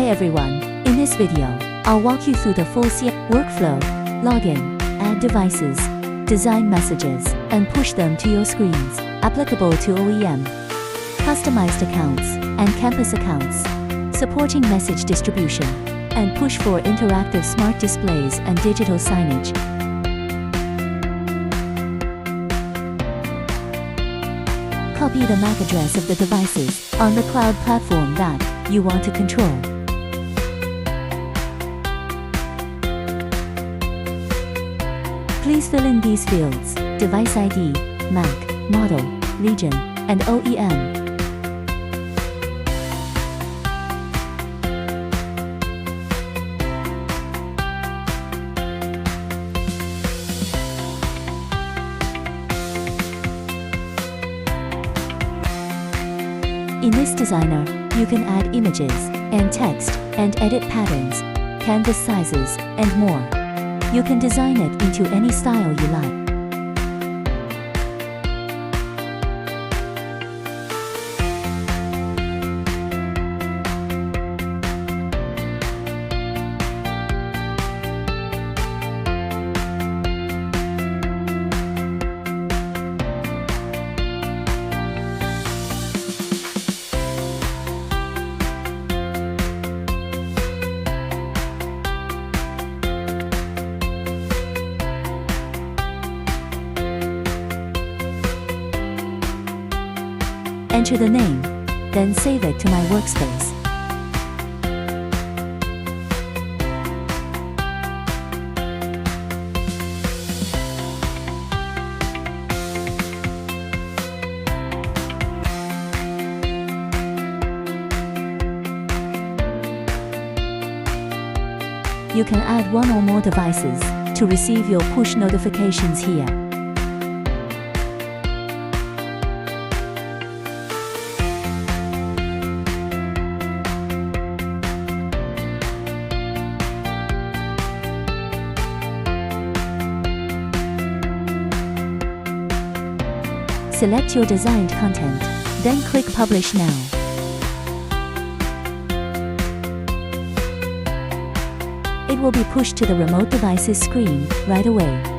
Hi everyone, in this video, I'll walk you through the full CMS workflow, login, add devices, design messages, and push them to your screens, applicable to OEM, customized accounts, and campus accounts, supporting message distribution, and push for interactive smart displays and digital signage. Copy the MAC address of the devices on the cloud platform that you want to control. Please fill in these fields: device ID, MAC, model, region, and OEM. In this designer, you can add images and text and edit patterns, canvas sizes, and more. You can design it into any style you like. Enter the name, then save it to my workspace. You can add one or more devices to receive your push notifications here. Select your designed content, then click Publish Now. It will be pushed to the remote device's screen right away.